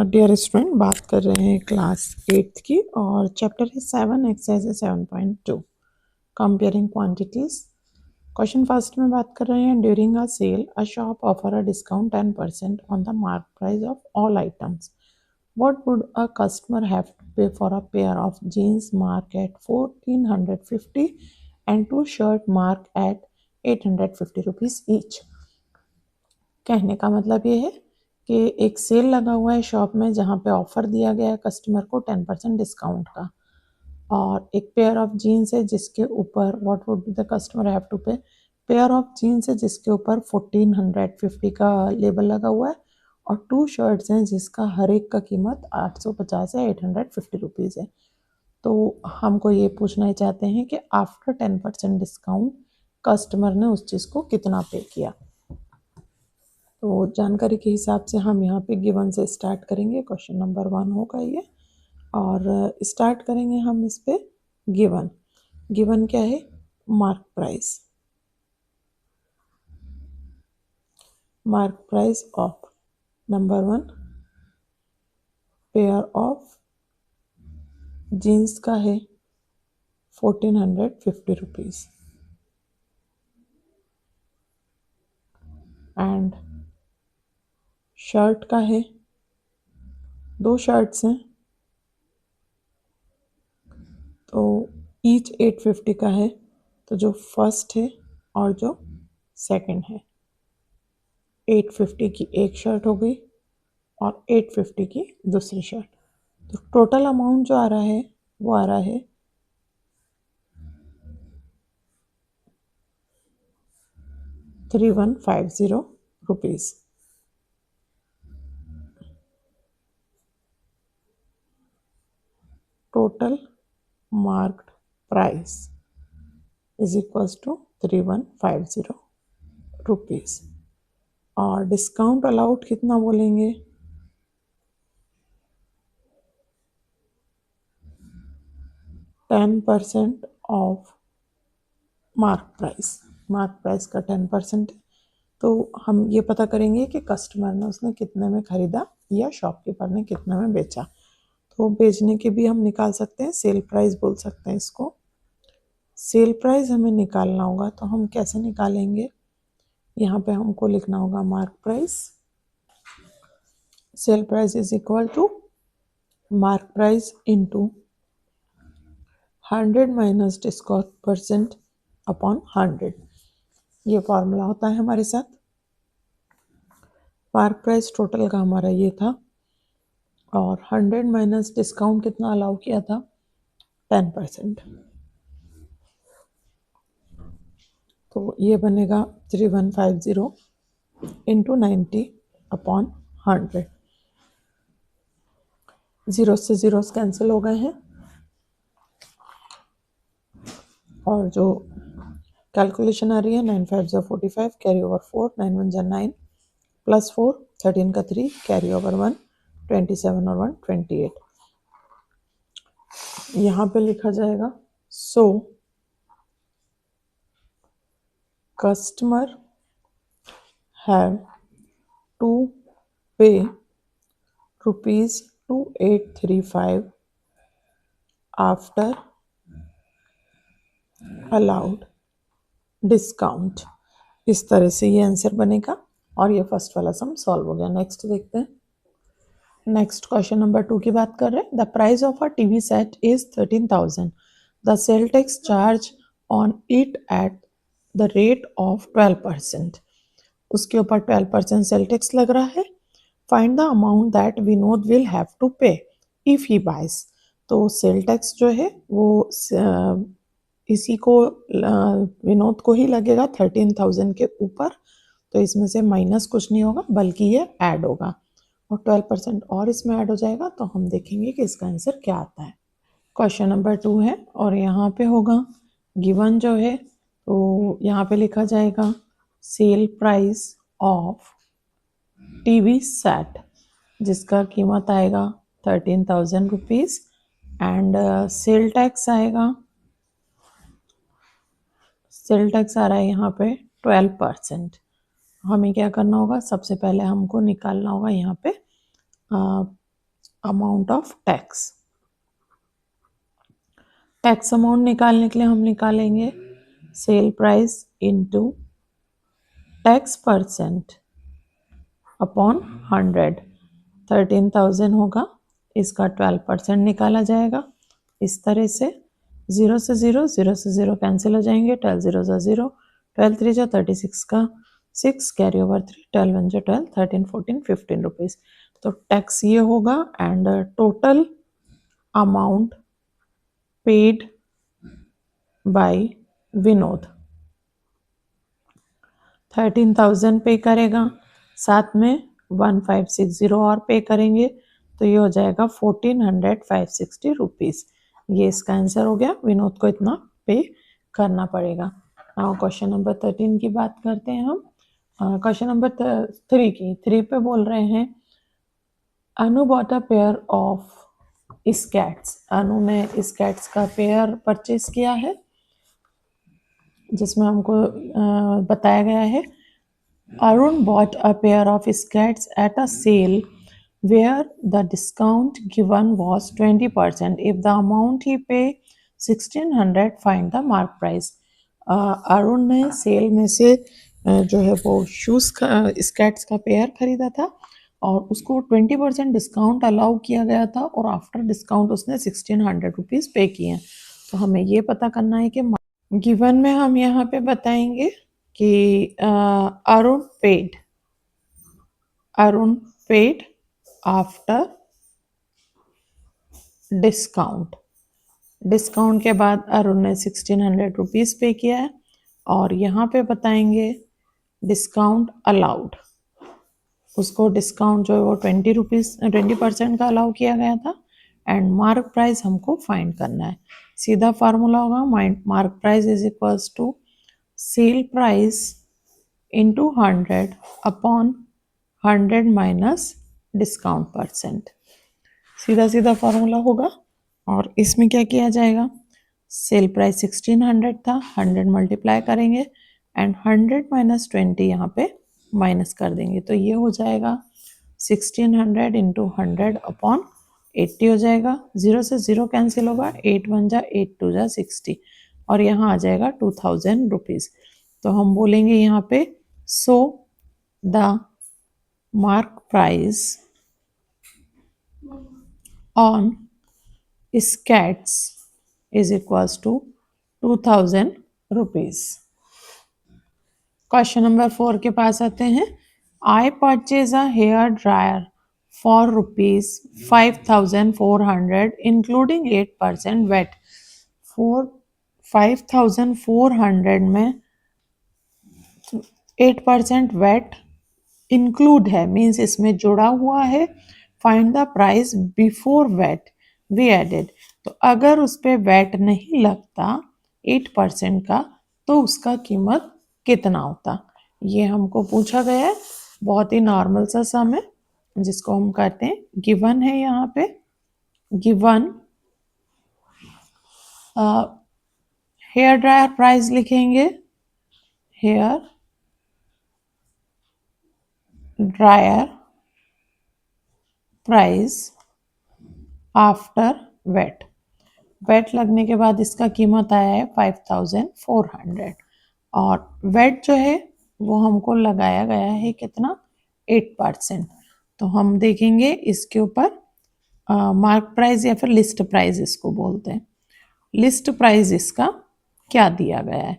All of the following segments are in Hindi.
डियर स्टूडेंट, बात कर रहे हैं क्लास 8th की और चैप्टर है 7 एक्सरसाइज है 7.2 कंपेयरिंग क्वांटिटीज। क्वेश्चन फर्स्ट में बात कर रहे हैं during a sale a shop offer a discount 10% on the mark price of all items. What would a customer have to pay for a pair of jeans mark at 1450 and two shirt mark at 850 rupees each. कहने का मतलब ये है कि एक सेल लगा हुआ है शॉप में जहाँ पे ऑफर दिया गया है कस्टमर को 10% डिस्काउंट का, और एक पेयर ऑफ जीन्स है जिसके ऊपर what would the customer have to pay, pair of jeans है जिसके ऊपर 1450 का लेबल लगा हुआ है, और 2 शर्ट्स हैं जिसका हर एक का कीमत 850 या 850 रुपीज़ है। तो हमको ये पूछना ही चाहते हैं कि आफ्टर 10% डिस्काउंट कस्टमर ने उस चीज़ को कितना पे किया। तो जानकारी के हिसाब से हम यहाँ पे गिवन से स्टार्ट करेंगे। क्वेश्चन नंबर 1 होगा ये, और स्टार्ट करेंगे हम इस पे गिवन। गिवन क्या है? Mark price. Mark price of number 1 pair of jeans का है 1450 रुपीज़ एंड शर्ट का है, 2 शर्ट्स हैं तो ईच 850 का है। तो जो फर्स्ट है और जो सेकंड है, 850 की एक शर्ट हो गई और 850 की दूसरी शर्ट। तो टोटल अमाउंट जो आ रहा है वो आ रहा है 3150 rupees. Total marked price is equals to 3150 rupees. और डिस्काउंट अलाउड कितना बोलेंगे? 10% off mark price. Mark price का 10% है। तो हम ये पता करेंगे कि कस्टमर ने उसने कितने में खरीदा या शॉपकीपर ने कितने में बेचा। तो बेचने के भी हम निकाल सकते हैं, सेल प्राइस बोल सकते हैं इसको। सेल प्राइस हमें निकालना होगा तो हम कैसे निकालेंगे? यहाँ पे हमको लिखना होगा mark price. Sale price is equal to mark price into 100 minus discount percent upon 100। ये फॉर्मूला होता है हमारे साथ। मार्क प्राइस टोटल का हमारा ये था, और 100 माइनस डिस्काउंट कितना अलाउ किया था? 10%। तो ये बनेगा 3150 इंटू 90 अपॉन 100। जीरो से जीरोस कैंसिल हो गए हैं, और जो कैलकुलेशन आ रही है 9 5 = 45, कैरी ओवर 4, 9 1 = 9 प्लस 4, 13 का 3, कैरी ओवर 1, 27 और 1 28। यहाँ पे लिखा जाएगा सो कस्टमर हैव टू पे ₹2835 आफ्टर अलाउड डिस्काउंट। इस तरह से ये आंसर बनेगा, और ये फर्स्ट वाला सम सॉल्व हो गया। नेक्स्ट देखते हैं। नेक्स्ट क्वेश्चन नंबर 2 की बात कर रहे हैं। The price of a TV set is 13,000। The sale tax charge on it at the rate of 12%। उसके ऊपर 12% सेल टैक्स लग रहा है। Find the amount that Vinod will have to pay if he buys. तो सेल टैक्स जो है वो इसी को विनोद को ही लगेगा 13,000 के ऊपर। तो इसमें से माइनस कुछ नहीं होगा बल्कि ये ऐड होगा, और 12% और इसमें ऐड हो जाएगा। तो हम देखेंगे कि इसका आंसर क्या आता है। क्वेश्चन नंबर 2 है, और यहाँ पे होगा गिवन जो है, तो यहाँ पे लिखा जाएगा sale price of TV set, जिसका कीमत आएगा 13,000 रुपीज़, एंड सेल टैक्स आएगा, सेल टैक्स आ रहा है यहाँ पे 12%। हमें क्या करना होगा? सबसे पहले हमको निकालना होगा यहाँ पे amount of tax. Tax amount निकालने के लिए हम निकालेंगे sale price into tax percent upon 100। 13,000 होगा, इसका 12% निकाला जाएगा इस तरह से। 0 से 0, 0 से 0 कैंसिल हो जाएंगे, 12 0 जा 0, 12 3 जा 36 का 6, कैरी ओवर 3, 12 1 जा 12, 13 14 15 रुपीज़। तो टैक्स ये होगा and total amount paid by Vinod 13,000 पे करेगा, साथ में 1560 और पे करेंगे, तो ये हो जाएगा 1400 रुपीज़। ये इसका आंसर हो गया, विनोद को इतना पे करना पड़ेगा। नाउ क्वेश्चन नंबर 13 की बात करते हैं हम। क्वेश्चन नंबर 3 की 3 पे बोल रहे हैं अनु बॉट अ पेयर ऑफ स्कैट्स। अनु ने स्कैट्स का पेयर परचेज किया है, जिसमें हमको बताया गया है Arun bought a pair of skates at a sale where the discount given was 20%. If the amount he paid 1600, find the mark price. Arun ने सेल में से जो है वो शूज़ का स्केट्स का पेयर खरीदा था और उसको 20% डिस्काउंट अलाउ किया गया था और आफ्टर डिस्काउंट उसने 1600 रुपीज़ पे किए। तो हमें ये पता करना है कि गिवन में हम यहाँ पे बताएंगे कि Arun paid after discount. Discount के बाद अरुण ने 1600 रुपीज़ पे किया है और यहाँ पे बताएंगे डिस्काउंट अलाउड। उसको डिस्काउंट जो है वो 20% का अलाउ किया गया था एंड मार्क प्राइस हमको फाइंड करना है। सीधा फार्मूला होगा mark price is equals to sale price into 100 upon 100 minus discount percent. सीधा सीधा फार्मूला होगा और इसमें क्या किया जाएगा, सेल प्राइस 1600 था, 100 मल्टीप्लाई करेंगे एंड 100 माइनस 20 यहाँ पे माइनस कर देंगे, तो ये हो जाएगा 1600 इंटू 100 अपॉन 80 हो जाएगा। 0 से 0 कैंसिल होगा, 8 1 जा 8 2 जा 60 और यहाँ आ जाएगा 2000 रुपीज़। तो हम बोलेंगे यहाँ पे so the mark price on skats is equals to 2000 rupees। Question number 4 के पास आते हैं। I purchase a hair dryer for ₹5,400 including 8% VAT। for 5,400 में 8% VAT इंक्लूड है, मीन्स इसमें जुड़ा हुआ है। Find the price before VAT we added. तो अगर उस पर वैट नहीं लगता 8% का तो उसका कीमत कितना होता, ये हमको पूछा गया है। बहुत ही नॉर्मल सा सम है जिसको हम कहते हैं गिवन है। यहाँ पे गिवन हेयर ड्रायर प्राइस लिखेंगे, hair dryer price after VAT. VAT लगने के बाद इसका कीमत आया है 5,400 और वेट जो है वो हमको लगाया गया है कितना, 8%। तो हम देखेंगे इसके ऊपर मार्क प्राइस या फिर लिस्ट प्राइस इसको बोलते हैं। लिस्ट प्राइस इसका क्या दिया गया है,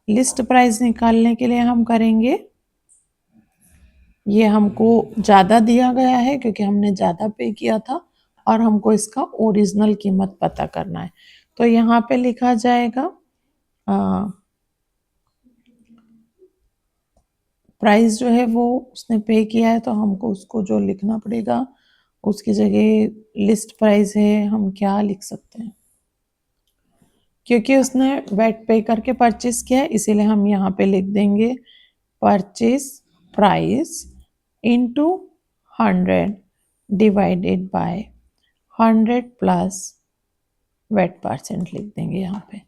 लिस्ट प्राइस निकालने के लिए हम करेंगे, ये हमको ज़्यादा दिया गया है क्योंकि हमने ज़्यादा पे किया था और हमको इसका ओरिजिनल कीमत पता करना है। तो यहाँ पे लिखा जाएगा प्राइस जो है वो उसने पे किया है तो हमको उसको जो लिखना पड़ेगा उसकी जगह लिस्ट प्राइस है, हम क्या लिख सकते हैं, क्योंकि उसने वेट पे करके परचेस किया है इसीलिए हम यहाँ पे लिख देंगे purchase price into 100 divided by 100 plus wait percent लिख देंगे। यहाँ पे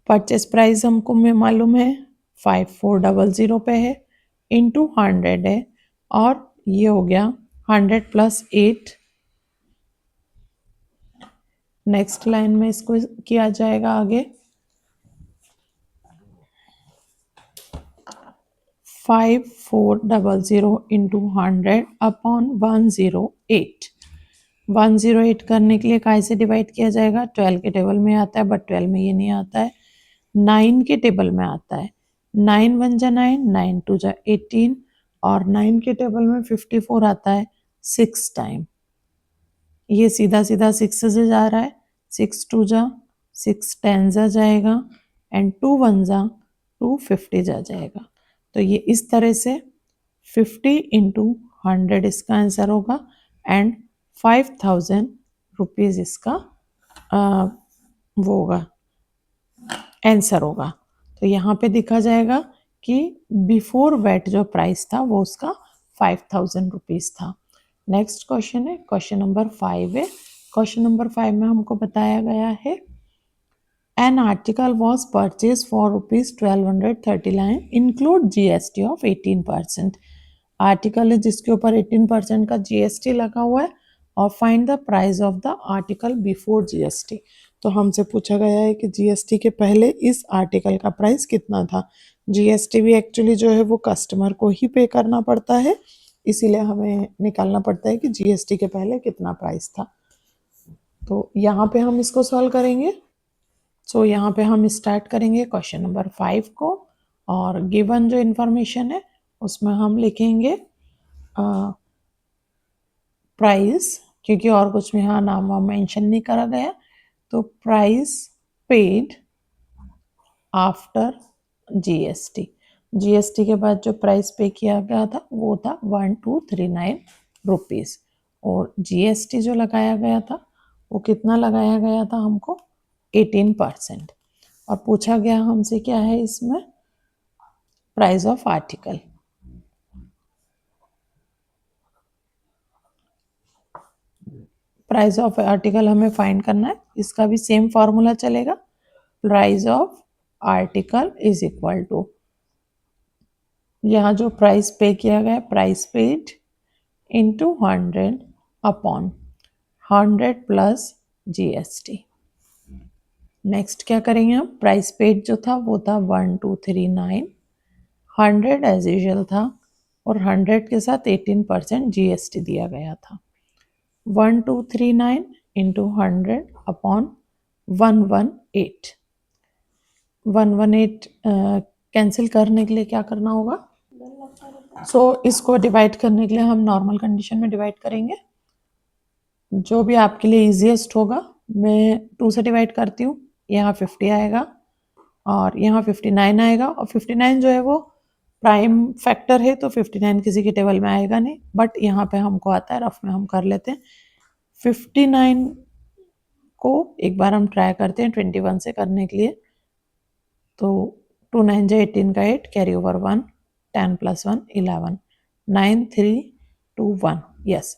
परचेस प्राइस हमको में मालूम है 5400 पे है, इंटू 100 है और ये हो गया 100 प्लस 8, नेक्स्ट लाइन में इसको किया जाएगा आगे 5400 इंटू 100 अपॉन 108। 108 करने के लिए काय से डिवाइड किया जाएगा? 12 के टेबल में आता है, बट 12 में ये नहीं आता है, 9 के टेबल में आता है। 9 1 जा 9, 9 2 जा 18, और 9 के टेबल में 54 आता है 6 टाइम। ये सीधा सीधा 6 से जा रहा है, 6 2 जा 6 10 जा जाएगा, एंड 2 1 जा 2 50 जा जाएगा। तो ये इस तरह से 50 इंटू 100 इसका आंसर होगा, एंड 5000 रुपीज़ इसका वो होगा आंसर होगा। तो यहाँ पे दिखा जाएगा कि बिफोर वैट जो प्राइस था वो उसका 5000 रुपीज़ था। नेक्स्ट क्वेश्चन है, क्वेश्चन नंबर 5 है। क्वेश्चन नंबर 5 में हमको बताया गया है an article was purchase for rupees 1239 include GST of 18%। Article है जिसके ऊपर 18% का GST लगा हुआ है, और find the price of the article before GST। तो हमसे पूछा गया है कि GST के पहले इस आर्टिकल का प्राइस कितना था। GST भी एक्चुअली जो है वो कस्टमर को ही पे करना पड़ता है, इसीलिए हमें निकालना पड़ता है कि GST के पहले कितना प्राइस था। तो यहाँ पे हम इसको सॉल्व करेंगे। सो यहाँ पे हम स्टार्ट करेंगे क्वेश्चन नंबर 5 को, और गिवन जो इन्फॉर्मेशन है उसमें हम लिखेंगे प्राइस, क्योंकि और कुछ भी यहाँ नाम वाम मेंशन नहीं करा गया, तो price paid after GST। GST के बाद जो प्राइस पे किया गया था वो था 1239 रुपीज़, और GST जो लगाया गया था वो कितना लगाया गया था हमको? 18%। और पूछा गया हमसे क्या है इसमें? Price of article. Price of article हमें फाइंड करना है, इसका भी सेम फॉर्मूला चलेगा। Price of article is equal to, यहाँ जो प्राइस पे किया गया price paid into 100 upon 100 plus GST। Next क्या करेंगे हम? प्राइस पेड जो था वो था 1239, 100 एज यूजल था, और 100 के साथ 18% GST दिया गया था। 1239 इंटू 100 अपॉन 118। 118 कैंसिल करने के लिए क्या करना होगा? इसको डिवाइड करने के लिए हम नॉर्मल कंडीशन में डिवाइड करेंगे, जो भी आपके लिए इजीएस्ट होगा। मैं 2 से डिवाइड करती हूँ, यहाँ 50 आएगा और यहाँ 59 आएगा, और 59 जो है वो प्राइम फैक्टर है, तो 59 किसी के टेबल में आएगा नहीं, बट यहाँ पे हमको आता है, रफ में हम कर लेते हैं। 59 को एक बार हम ट्राई करते हैं 21 से करने के लिए, तो 2 9 जा 18 का 8, कैरी ओवर 1, 10 प्लस 1 11, 9 3 2 1, यस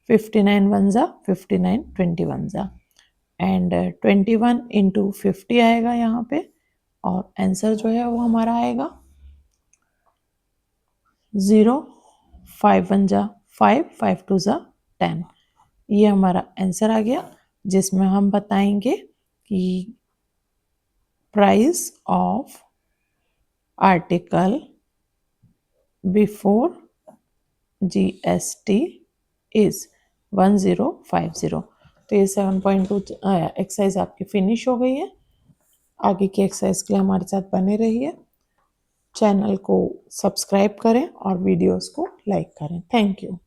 59 1 जा 59, 21 जा, एंड 21 इंटू 50 आएगा यहाँ पे, और आंसर जो है वो हमारा आएगा 0, 5 1 जा 5, 5 2 जा 10। ये हमारा आंसर आ गया, जिसमें हम बताएंगे कि price of article before GST is 1050। तो ये 7.2 एक्सरसाइज आपकी फिनिश हो गई है। आगे की एक्सरसाइज के लिए हमारे साथ बने रहिए, चैनल को सब्सक्राइब करें और वीडियोस को लाइक करें। Thank you.